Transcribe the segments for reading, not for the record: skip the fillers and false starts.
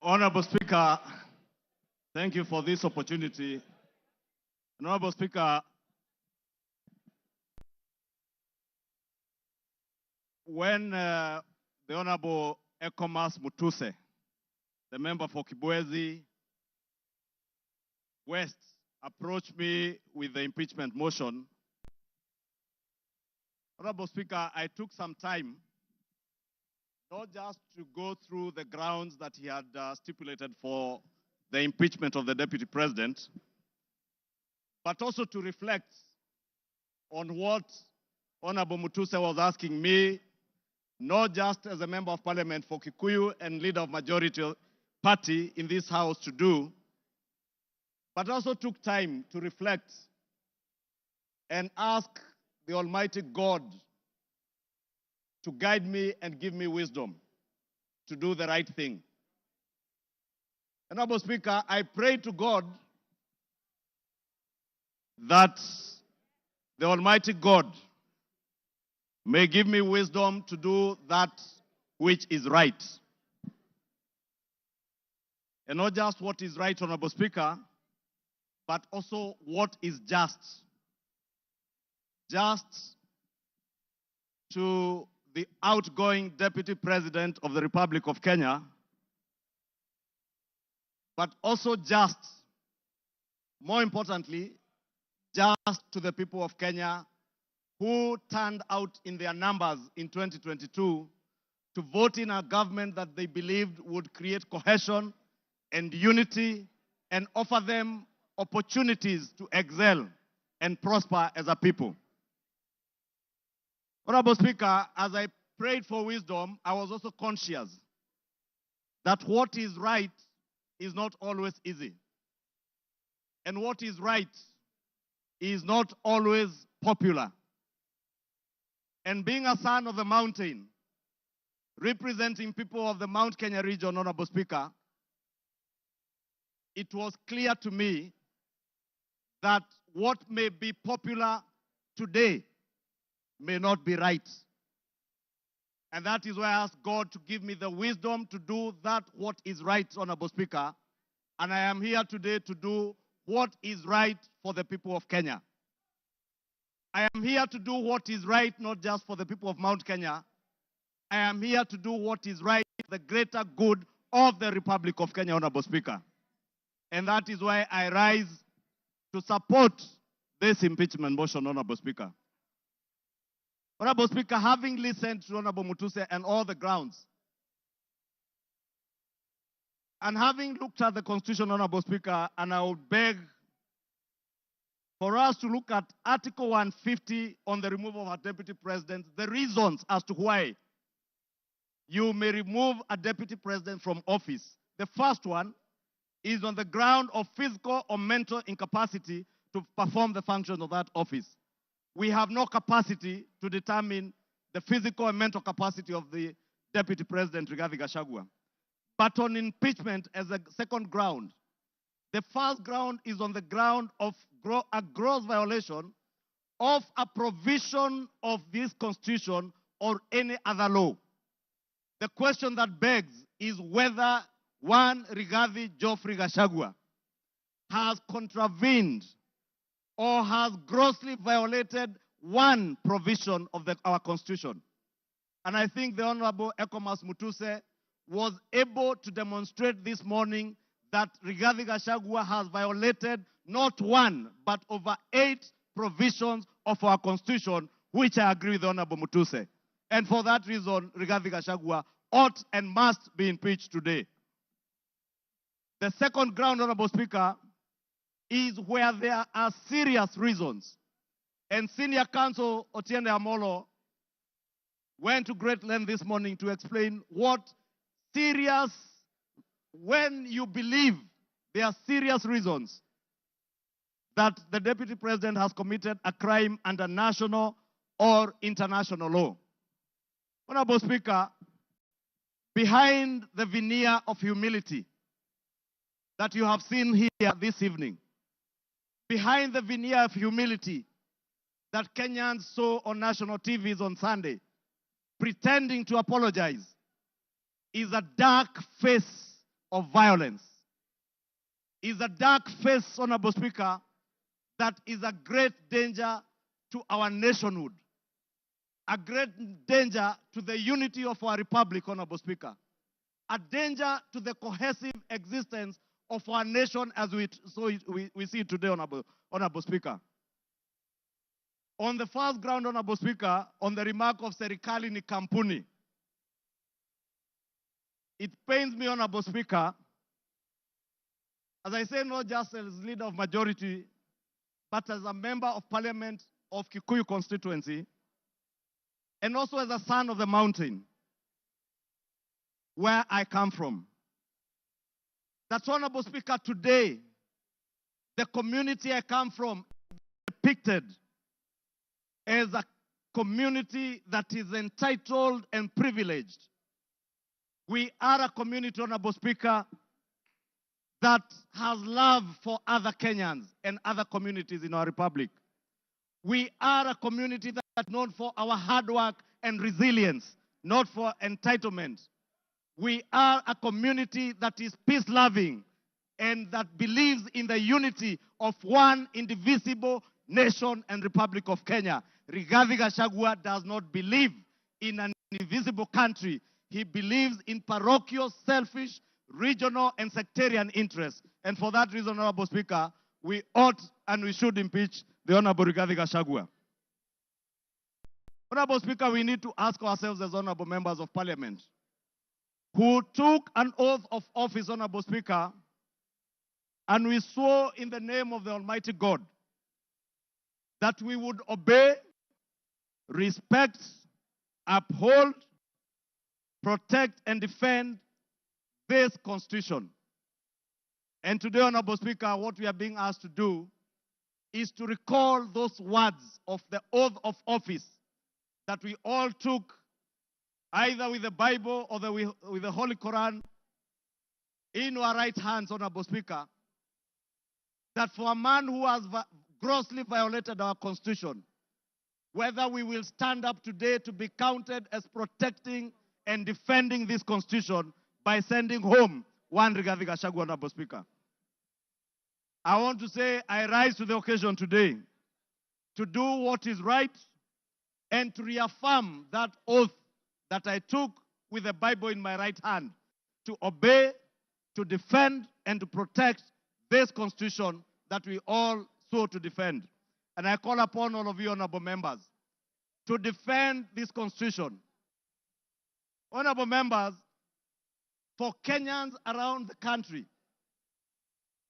Honorable Speaker, thank you for this opportunity. Honorable Speaker, when the Honorable Ekomas Mutuse, the member for Kibwezi West, approached me with the impeachment motion, Honorable Speaker, I took some time not just to go through the grounds that he had stipulated for the impeachment of the Deputy President, but also to reflect on what Honorable Mutuse was asking me, not just as a member of parliament for Kikuyu and leader of majority party in this house to do, but also took time to reflect and ask the Almighty God to guide me and give me wisdom to do the right thing. Honorable Speaker, I pray to God that the Almighty God may give me wisdom to do that which is right. And not just what is right, Honorable Speaker, but also what is just. Just to the outgoing Deputy President of the Republic of Kenya, but also just, more importantly, just to the people of Kenya who turned out in their numbers in 2022 to vote in a government that they believed would create cohesion and unity and offer them opportunities to excel and prosper as a people. Honorable Speaker, as I prayed for wisdom, I was also conscious that what is right is not always easy. And what is right is not always popular. And being a son of the mountain, representing people of the Mount Kenya region, Honorable Speaker, it was clear to me that what may be popular today may not be right. And that is why I asked God to give me the wisdom to do that what is right, Honorable Speaker. And I am here today to do what is right for the people of Kenya. I am here to do what is right, not just for the people of Mount Kenya. I am here to do what is right for the greater good of the Republic of Kenya, Honorable Speaker. And that is why I rise to support this impeachment motion, Honorable Speaker. Honorable Speaker, having listened to Honorable Mutuse and all the grounds, and having looked at the Constitution, Honorable Speaker, and I would beg for us to look at Article 150 on the removal of a Deputy President, the reasons as to why you may remove a Deputy President from office. The first one is on the ground of physical or mental incapacity to perform the functions of that office. We have no capacity to determine the physical and mental capacity of the Deputy President, Gachagua. But on impeachment as a second ground, the first ground is on the ground of a gross violation of a provision of this Constitution or any other law. The question that begs is whether one Rigathi Geoffrey Gachagua has contravened or has grossly violated one provision of our Constitution. And I think the Honorable Ekomas Mutuse was able to demonstrate this morning that Rigathi Gachagua has violated not one, but over 8 provisions of our Constitution, which I agree with the Honorable Mutuse. And for that reason, Rigathi Gachagua ought and must be impeached today. The second ground, Honorable Speaker, is where there are serious reasons. And Senior Counsel Otiende Amolo went to great length this morning to explain what serious, when you believe there are serious reasons that the Deputy President has committed a crime under national or international law. Honorable Speaker, behind the veneer of humility that you have seen here this evening, behind the veneer of humility that Kenyans saw on national TVs on Sunday, pretending to apologize, is a dark face of violence is a dark face, Honorable Speaker, that is a great danger to our nationhood, a great danger to the unity of our republic, Honorable Speaker, a danger to the cohesive existence of our nation as we see it today, Honorable Speaker. On the first ground, Honorable Speaker, on the remark of Serikali ni kampuni, it pains me, Honorable Speaker, as I say, not just as leader of majority, but as a member of parliament of Kikuyu constituency, and also as a son of the mountain, where I come from. That, Honorable Speaker, today, the community I come from is depicted as a community that is entitled and privileged. We are a community, Honorable Speaker, that has love for other Kenyans and other communities in our republic. We are a community that is known for our hard work and resilience, not for entitlement. We are a community that is peace-loving and that believes in the unity of one indivisible nation and Republic of Kenya. Rigathi Gachagua does not believe in an indivisible country. He believes in parochial, selfish, regional, and sectarian interests. And for that reason, Honorable Speaker, we ought and we should impeach the Honorable Rigathi Gachagua. Honorable Speaker, we need to ask ourselves as Honorable Members of Parliament, who took an oath of office, Honorable Speaker, and we swore in the name of the Almighty God that we would obey, respect, uphold, protect, and defend this Constitution. And today, Honorable Speaker, what we are being asked to do is to recall those words of the oath of office that we all took either with the Bible or with the Holy Quran in our right hands, Honorable Speaker, that for a man who has grossly violated our Constitution, whether we will stand up today to be counted as protecting and defending this Constitution by sending home one Rigathi Gachagua, Honorable Speaker. I want to say I rise to the occasion today to do what is right and to reaffirm that oath that I took with the Bible in my right hand, to obey, to defend, and to protect this Constitution that we all swore to defend. And I call upon all of you, honorable members, to defend this Constitution. Honorable members, for Kenyans around the country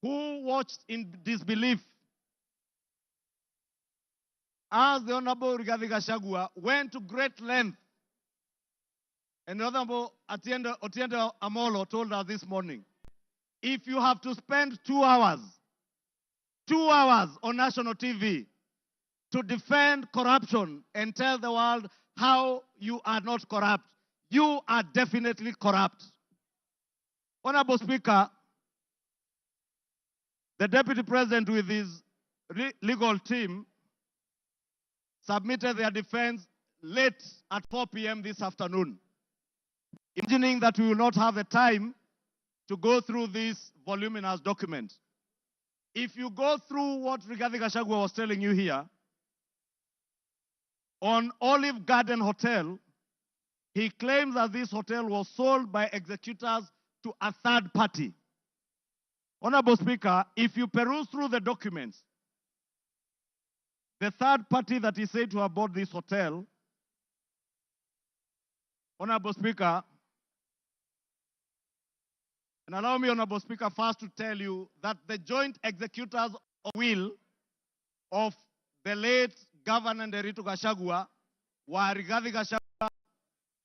who watched in disbelief as the Honorable Rigathi Gachagua went to great length, and the Honorable Otiende Amolo told us this morning, if you have to spend 2 hours on national TV to defend corruption and tell the world how you are not corrupt, you are definitely corrupt. Honorable Speaker, the Deputy President with his legal team submitted their defense late at 4 p.m. this afternoon, imagining that we will not have the time to go through this voluminous document. If you go through what Rigathi Gachagua was telling you here, on Olive Garden Hotel, he claims that this hotel was sold by executors to a third party. Honorable Speaker, if you peruse through the documents, the third party that is said to have bought this hotel, Honorable Speaker, and allow me, Honorable Speaker, first to tell you that the joint executors of will of the late Governor Nderitu Gachagua were Rigathi Gachagua,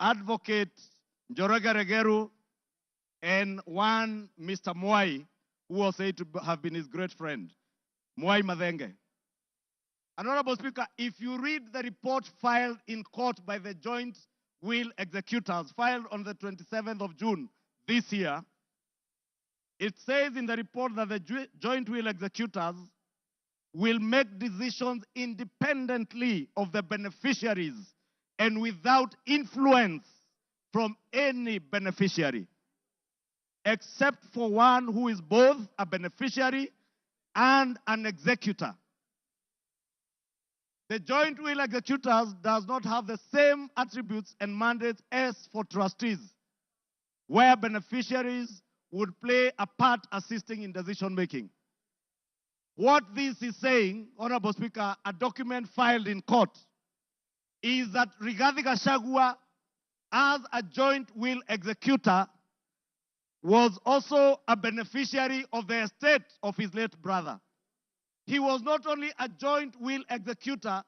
Advocate Njoroge Regeru, and one Mr. Mwai, who was said to have been his great friend, Mwai Madenge. And Honorable Speaker, if you read the report filed in court by the joint will executors, filed on the 27th of June this year, it says in the report that the joint will executors will make decisions independently of the beneficiaries and without influence from any beneficiary. except for one who is both a beneficiary and an executor. The joint will executors does not have the same attributes and mandates as for trustees, where beneficiaries would play a part assisting in decision making. What this is saying, Honorable Speaker, a document filed in court, is that Rigathi Gachagua, as a joint will executor, was also a beneficiary of the estate of his late brother. He was not only a joint will executor,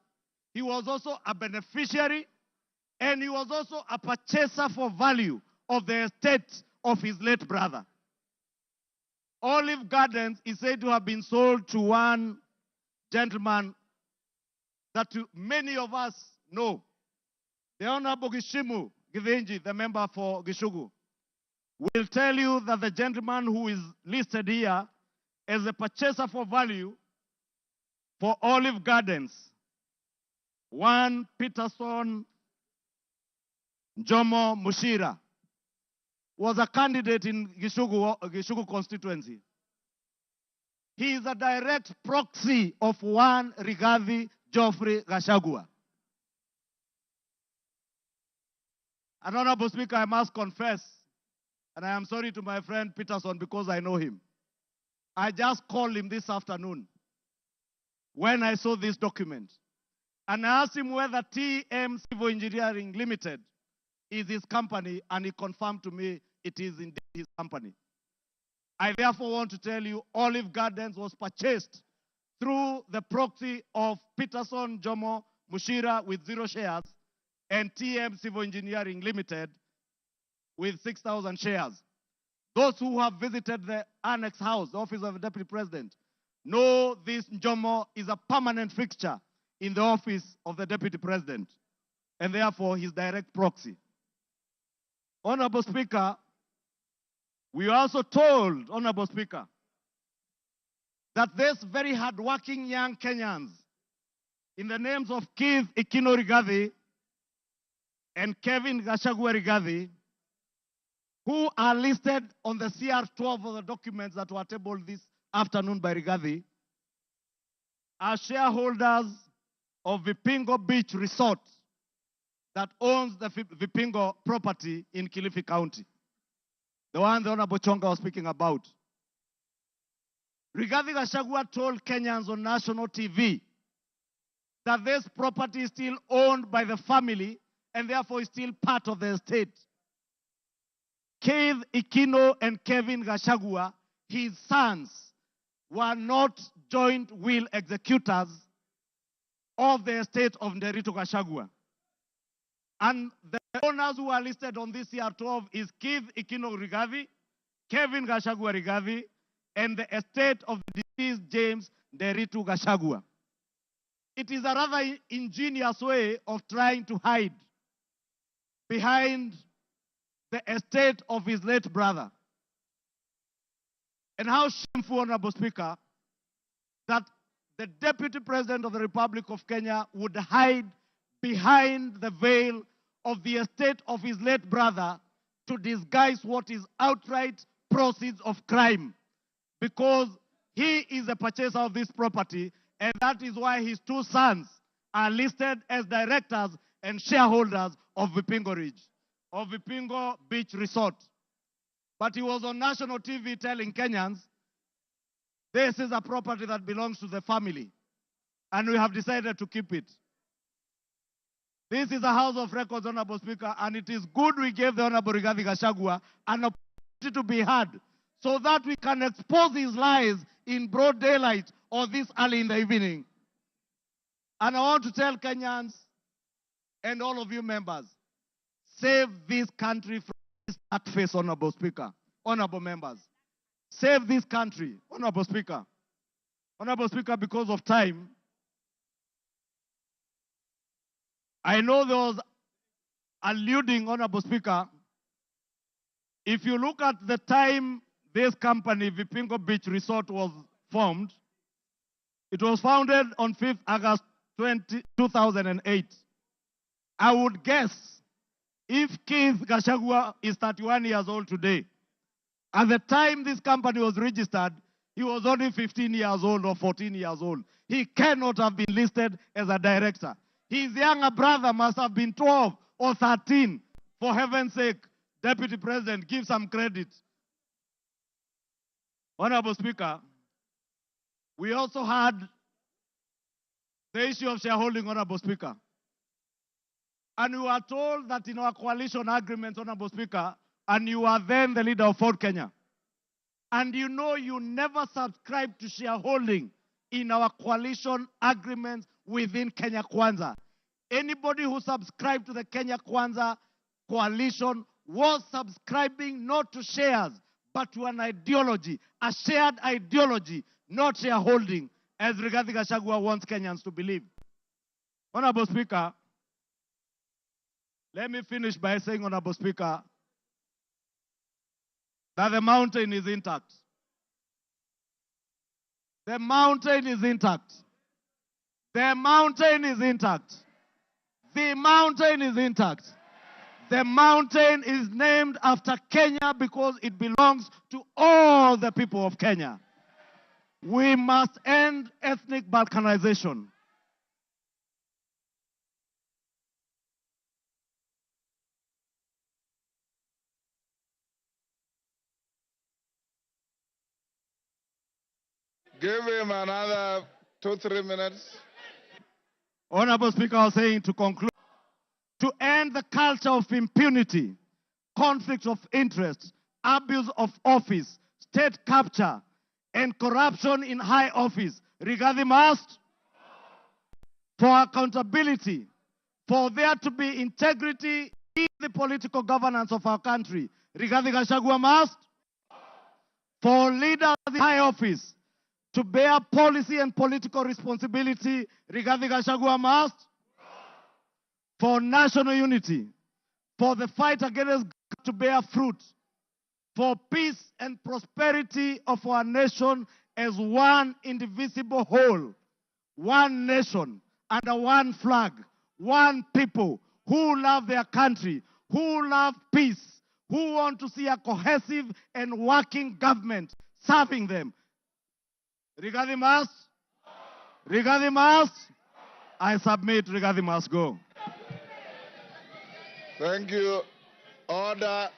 he was also a beneficiary, and he was also a purchaser for value of the estate of his late brother. Olive Gardens is said to have been sold to one gentleman that many of us know, the Honorable Gishimu Givenji, the member for Gishugu, will tell you that the gentleman who is listed here as a purchaser for value for Olive Gardens, one Peterson Jomo Mushira, was a candidate in Gishugu constituency. He is a direct proxy of one Rigathi Geoffrey Gachagua. And Honorable Speaker, I must confess, and I am sorry to my friend Peterson because I know him. I just called him this afternoon when I saw this document. And I asked him whether TM Civil Engineering Limited is his company, and he confirmed to me it is indeed his company. I therefore want to tell you Olive Gardens was purchased through the proxy of Peterson Jomo Mushira with 0 shares and TM Civil Engineering Limited with 6,000 shares. Those who have visited the Annex House, the office of the Deputy President, know this Jomo is a permanent fixture in the office of the Deputy President, and therefore his direct proxy. Honorable Speaker, we are also told, Honorable Speaker, that these very hardworking young Kenyans, in the names of Keith Ikino Rigathi and Kevin Gachagua Rigathi, who are listed on the CR12 of the documents that were tabled this afternoon by Rigathi, are shareholders of Vipingo Beach Resort that owns the Vipingo property in Kilifi County, the one the Honorable Chonga was speaking about. Rigathi Gachagua told Kenyans on national TV that this property is still owned by the family and therefore is still part of the estate. Keith Ikino and Kevin Gachagua, his sons, were not joint will executors of the estate of Nderitu Gachagua. And the owners who are listed on this CR12 is Keith Ikino Rigathi, Kevin Gachagua Rigathi, and the estate of the deceased James Nderitu Gachagua. It is a rather ingenious way of trying to hide behind the estate of his late brother. And how shameful, Honorable Speaker, that the Deputy President of the Republic of Kenya would hide behind the veil of the estate of his late brother to disguise what is outright proceeds of crime, because he is the purchaser of this property, and that is why his 2 sons are listed as directors and shareholders of Vipingo Ridge, of Vipingo Beach Resort. But he was on national TV telling Kenyans, this is a property that belongs to the family, and we have decided to keep it. This is a House of Records, Honorable Speaker, and it is good we gave the Honorable Rigathi Gachagua an opportunity to be heard so that we can expose his lies in broad daylight or this early in the evening. And I want to tell Kenyans and all of you members, save this country from this dark face, Honorable Speaker, honorable members. Save this country, Honorable Speaker. Honorable Speaker, because of time, I know there was alluding, Honorable Speaker, if you look at the time this company, Vipingo Beach Resort, was formed, it was founded on 5th August 2008. I would guess if Keith Gachagua is 31 years old today, At the time this company was registered, he was only 15 years old or 14 years old. He cannot have been listed as a director. His younger brother must have been 12 or 13. For heaven's sake, Deputy President, give some credit. Honorable Speaker, we also had the issue of shareholding, Honorable Speaker. And we were told that in our coalition agreement, Honorable Speaker, and you are then the leader of Ford Kenya, and you know you never subscribed to shareholding in our coalition agreements within Kenya Kwanza. Anybody who subscribed to the Kenya Kwanza coalition was subscribing not to shares, but to an ideology, a shared ideology, not shareholding, as Rigathi Gachagua wants Kenyans to believe. Honorable Speaker, let me finish by saying, Honorable Speaker, that the mountain is intact. The mountain is intact. The mountain is intact. The mountain is intact. The mountain is named after Kenya because it belongs to all the people of Kenya. We must end ethnic balkanization. Give him another 2-3 minutes. Honorable Speaker, I was saying to conclude, to end the culture of impunity, conflict of interest, abuse of office, state capture, and corruption in high office. Rigathi must, for accountability, for there to be integrity in the political governance of our country. Rigathi Gachagua must, for leaders in high office, to bear policy and political responsibility. Rigathi Gachagua must, for national unity, for the fight against to bear fruit, for peace and prosperity of our nation as one indivisible whole, one nation under one flag, one people who love their country, who love peace, who want to see a cohesive and working government serving them. Rigathi must. Rigathi must. I submit. Rigathi must go. Thank you. Order.